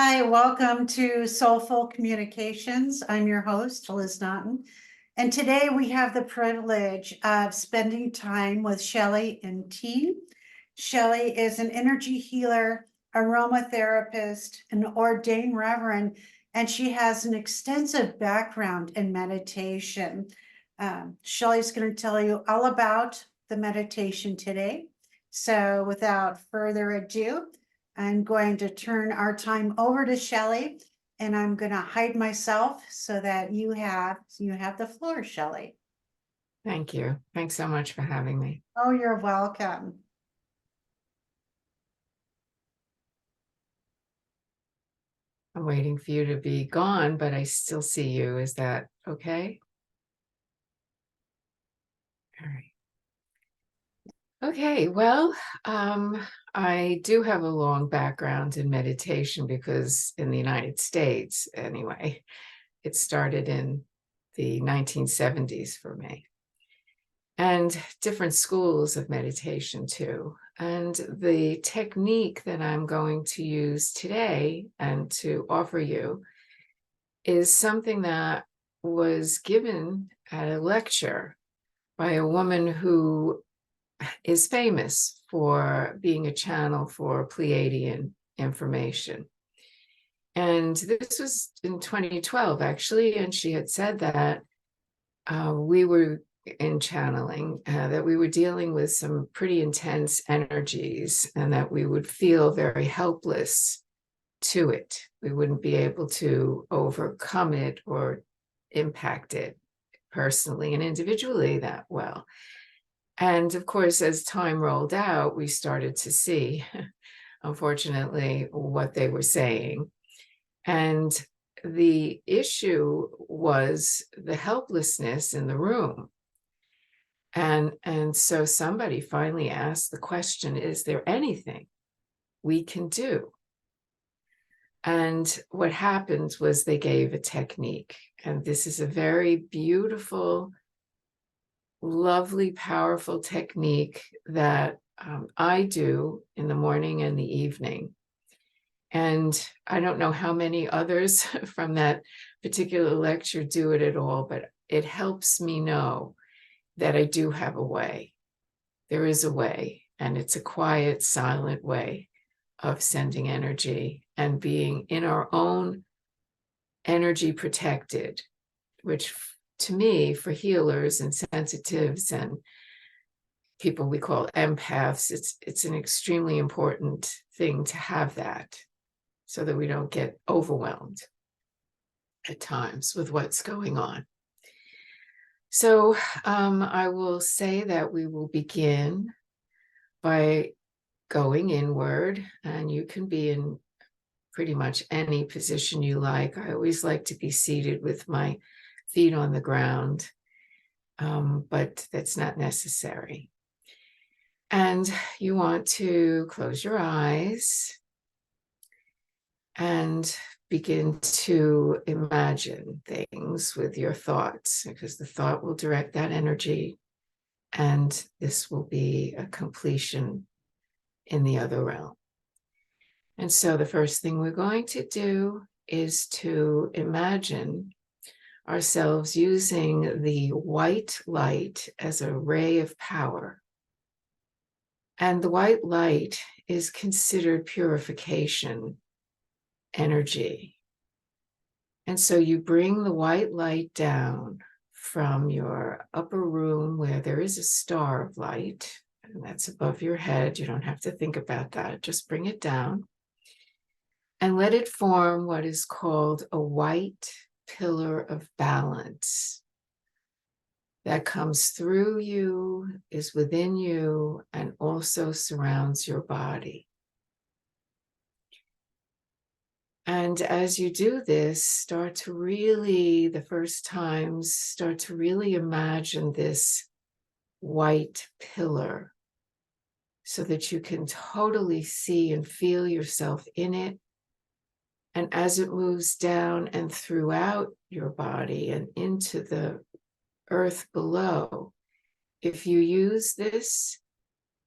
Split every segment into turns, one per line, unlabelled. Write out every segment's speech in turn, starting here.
Hi, welcome to Soulful Communications. I'm your host, Liz Naughton. And today we have the privilege of spending time with Shellie Enteen. Shellie is an energy healer, aromatherapist, an ordained reverend, and she has an extensive background in meditation. Shelley's going to tell you all about the meditation today. So without further ado, I'm going to turn our time over to Shellie, and I'm going to hide myself so that you have the floor, Shellie.
Thank you. Thanks so much for having me.
Oh, you're welcome.
I'm waiting for you to be gone, but I still see you. Is that okay? All right. Okay, well, I do have a long background in meditation because in the United States, anyway, it started in the 1970s for me. And different schools of meditation too. And the technique that I'm going to use today and to offer you is something that was given at a lecture by a woman who is famous for being a channel for Pleiadian information. And this was in 2012, actually, and she had said that we were in channeling, that we were dealing with some pretty intense energies and that we would feel very helpless to it. We wouldn't be able to overcome it or impact it personally and individually that well. And of course, as time rolled out, we started to see, unfortunately, what they were saying. And the issue was the helplessness in the room. And so somebody finally asked the question, is there anything we can do? And what happened was they gave a technique. And this is a very beautiful, lovely, powerful technique that I do in the morning and the evening. And I don't know how many others from that particular lecture do it at all, but it helps me know that I do have a way. There is a way, and it's a quiet, silent way of sending energy and being in our own energy protected, which to me, for healers and sensitives and people we call empaths, it's an extremely important thing to have that so that we don't get overwhelmed at times with what's going on. So I will say that we will begin by going inward, and you can be in pretty much any position you like. I always like to be seated with my feet on the ground, but that's not necessary. And you want to close your eyes and begin to imagine things with your thoughts, because the thought will direct that energy, and this will be a completion in the other realm. And so the first thing we're going to do is to imagine ourselves using the white light as a ray of power. And the white light is considered purification energy. And so you bring the white light down from your upper room where there is a star of light, and that's above your head. You don't have to think about that. Just bring it down and let it form what is called a white pillar of balance that comes through you, is within you, and also surrounds your body. And as you do this, start to really, the first times, start to really imagine this white pillar so that you can totally see and feel yourself in it. And as it moves down and throughout your body and into the earth below, if you use this,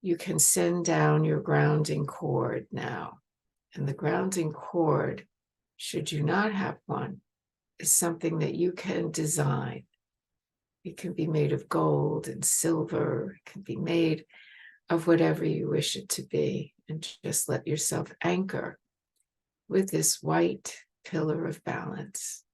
you can send down your grounding cord now. And the grounding cord should you not have one, is something that you can design. It can be made of gold and silver. It can be made of whatever you wish it to be. And just let yourself anchor with this white pillar of balance.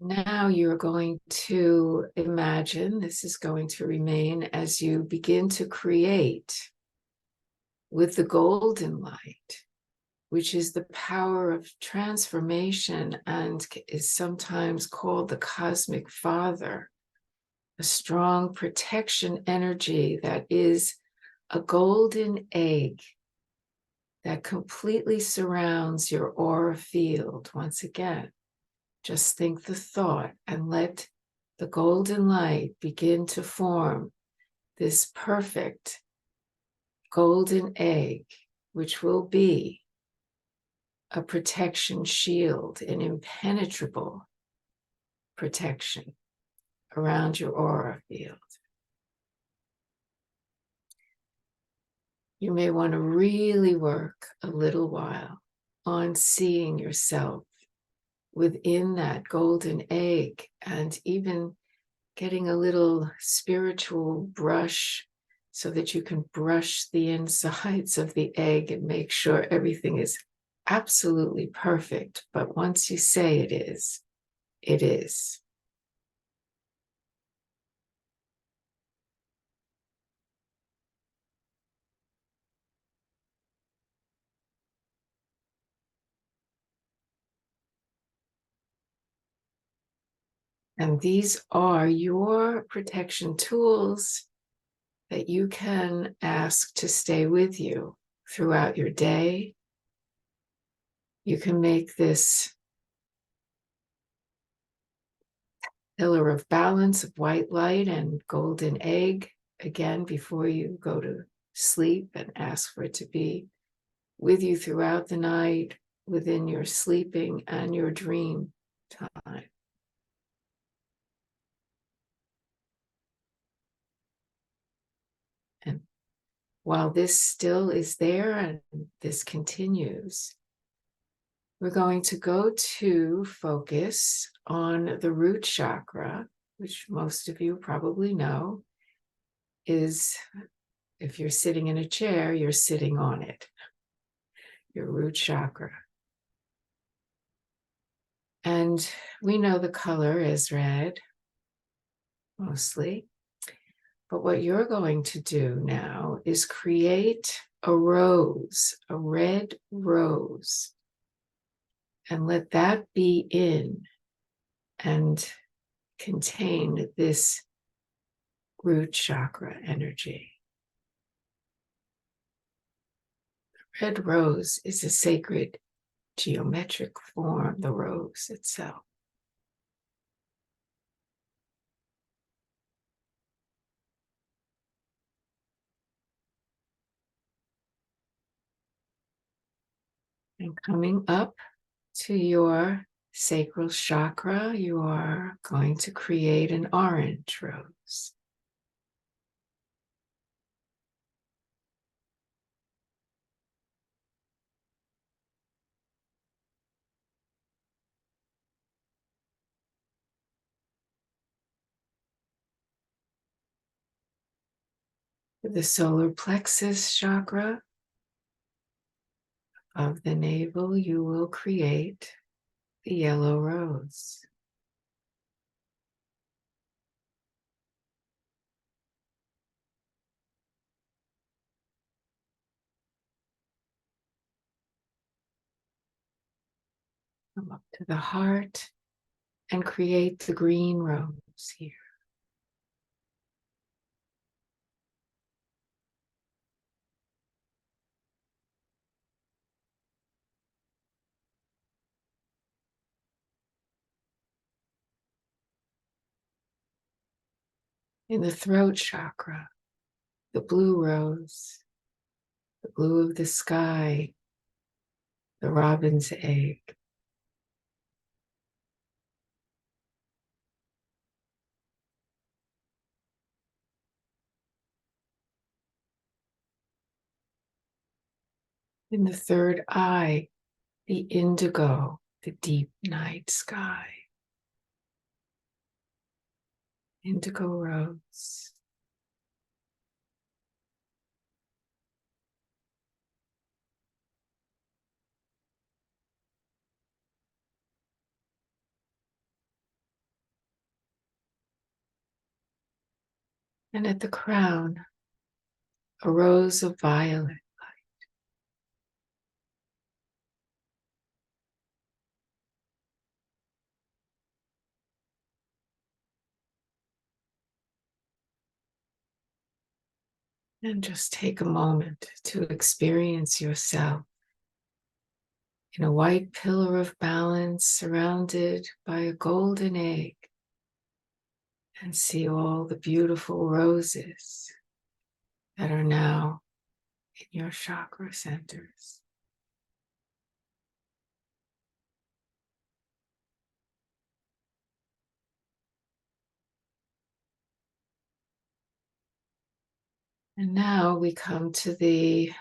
Now you're going to imagine, this is going to remain as you begin to create with the golden light, which is the power of transformation and is sometimes called the cosmic father, a strong protection energy that is a golden egg that completely surrounds your aura field. Once again, just think the thought and let the golden light begin to form this perfect golden egg, which will be a protection shield, an impenetrable protection around your aura field. You may want to really work a little while on seeing yourself within that golden egg, and even getting a little spiritual brush so that you can brush the insides of the egg and make sure everything is absolutely perfect. But once you say it is, it is. And these are your protection tools that you can ask to stay with you throughout your day. You can make this pillar of balance of white light and golden egg again before you go to sleep, and ask for it to be with you throughout the night, within your sleeping and your dream time. And while this still is there and this continues, we're going to go to focus on the root chakra, which most of you probably know is, if you're sitting in a chair, you're sitting on it, your root chakra. And we know the color is red, mostly. But what you're going to do now is create a rose, a red rose, and let that be in and contain this root chakra energy. The red rose is a sacred geometric form, the rose itself. And coming up to your sacral chakra, you are going to create an orange rose. The solar plexus chakra of the navel, you will create the yellow rose. Come up to the heart and create the green rose here. In the throat chakra, the blue rose, the blue of the sky, the robin's egg. In the third eye, the indigo, the deep night sky. Indigo rose. And at the crown, a rose of violet. And just take a moment to experience yourself in a white pillar of balance surrounded by a golden egg, and see all the beautiful roses that are now in your chakra centers. And now we come to the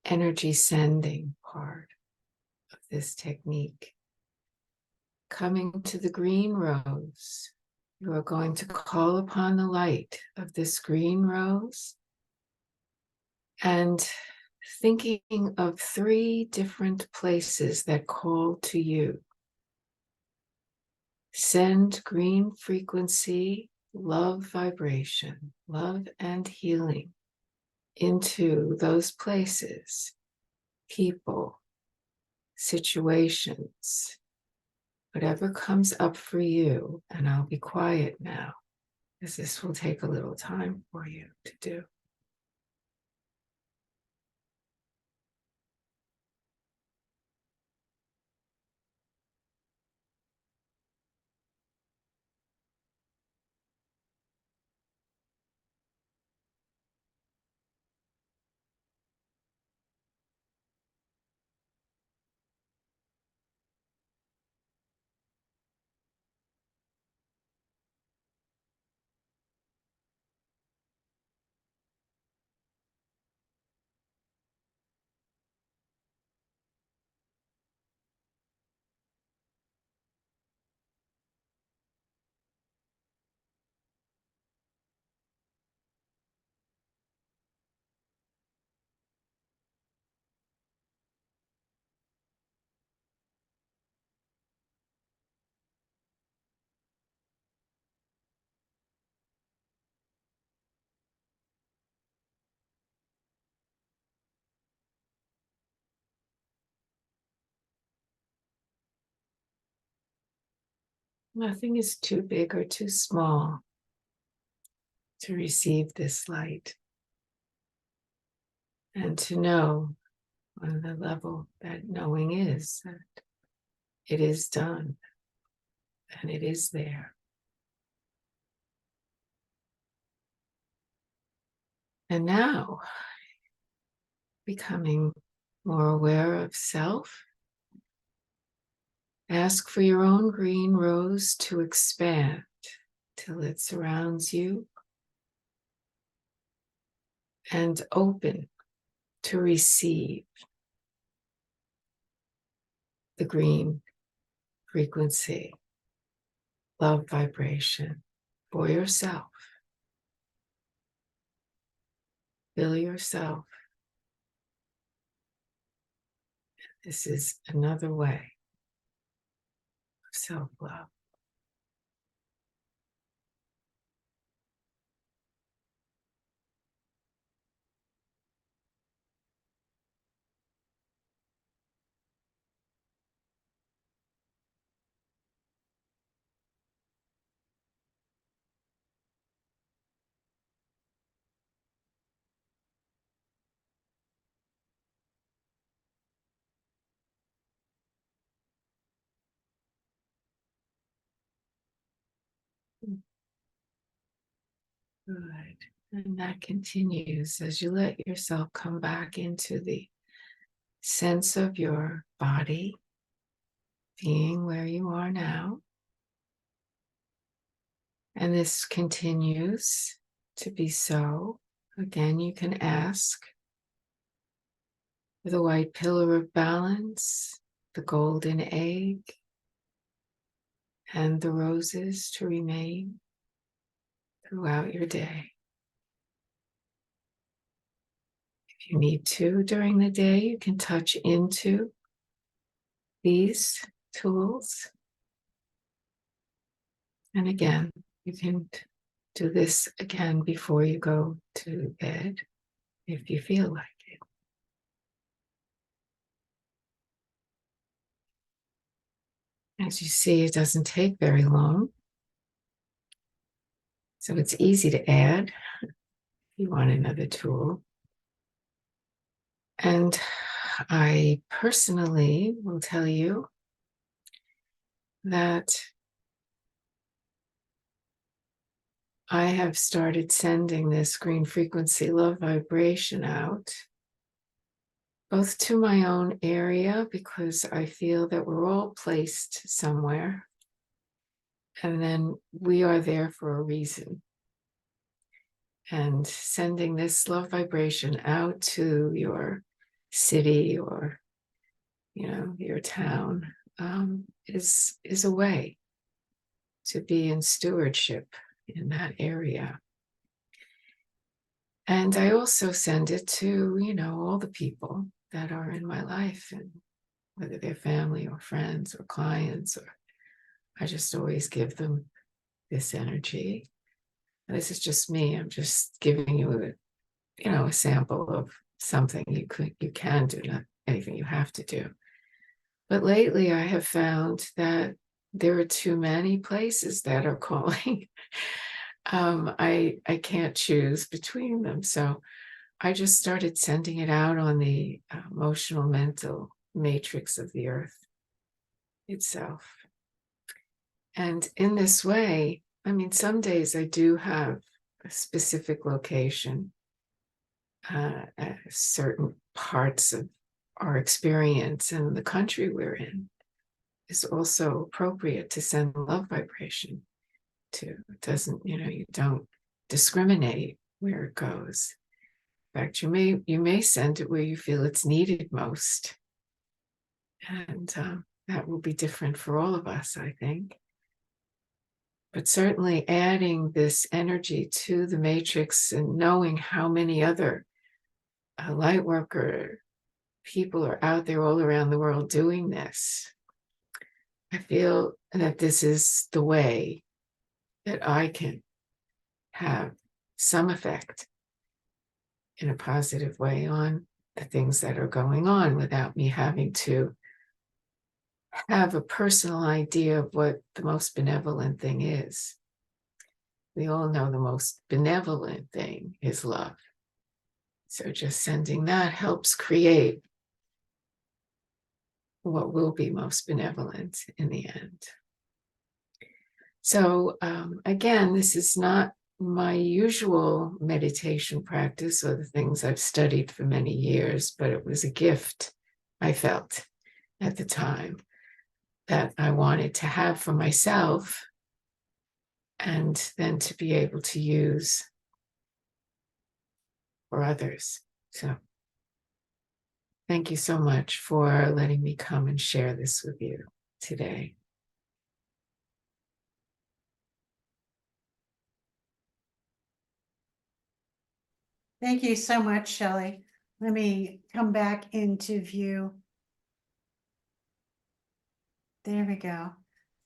energy sending part of this technique. Coming to the green rose, you are going to call upon the light of this green rose and thinking of 3 different places that call to you. Send green frequency, love vibration, love and healing into those places, people, situations, whatever comes up for you. And I'll be quiet now, because this will take a little time for you to do. Nothing is too big or too small to receive this light and to know on the level that knowing is that it is done and it is there. And now, becoming more aware of self, ask for your own green rose to expand till it surrounds you and open to receive the green frequency, love vibration for yourself. Feel yourself. This is another way of self-love. Good. And that continues as you let yourself come back into the sense of your body, being where you are now. And this continues to be so. Again, you can ask the white pillar of balance, the golden egg, and the roses to remain throughout your day. If you need to during the day, you can touch into these tools. And again, you can do this again before you go to bed if you feel like it. As you see, it doesn't take very long. So it's easy to add if you want another tool. And I personally will tell you that I have started sending this green frequency love vibration out, both to my own area, because I feel that we're all placed somewhere, and then we are there for a reason. And sending this love vibration out to your city or, your town is a way to be in stewardship in that area. And I also send it to, all the people that are in my life, and whether they're family or friends or clients, or I just always give them this energy. And this is just me. I'm just giving you a sample of something you can do, not anything you have to do. But lately I have found that there are too many places that are calling. I can't choose between them. So I just started sending it out on the emotional mental matrix of the earth itself. And in this way, some days I do have a specific location, certain parts of our experience and the country we're in is also appropriate to send love vibration to. It doesn't, you don't discriminate where it goes. In fact, you may send it where you feel it's needed most. And that will be different for all of us, I think. But certainly adding this energy to the matrix and knowing how many other light worker people are out there all around the world doing this, I feel that this is the way that I can have some effect in a positive way on the things that are going on without me having to have a personal idea of what the most benevolent thing is. We all know the most benevolent thing is love. So just sending that helps create what will be most benevolent in the end. So again, this is not my usual meditation practice or the things I've studied for many years, but it was a gift I felt at the time that I wanted to have for myself, and then to be able to use for others. So thank you so much for letting me come and share this with you today.
Thank you so much, Shellie. Let me come back into view. There we go.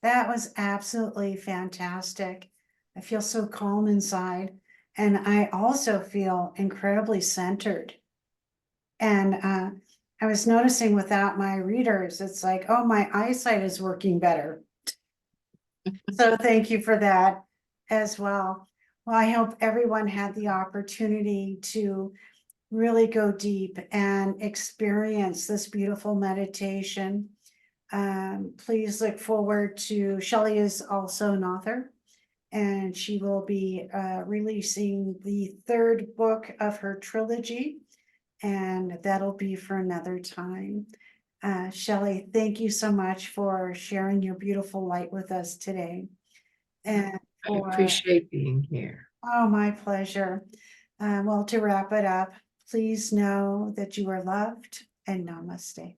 That was absolutely fantastic. I feel so calm inside, and I also feel incredibly centered. And I was noticing without my readers, it's like, oh, my eyesight is working better. So thank you for that as well. Well, I hope everyone had the opportunity to really go deep and experience this beautiful meditation. Please look forward to, Shellie is also an author, and she will be releasing the third book of her trilogy, and that'll be for another time. Shellie, thank you so much for sharing your beautiful light with us today. And
I appreciate being here.
Oh, my pleasure. Well, to wrap it up, please know that you are loved, and namaste.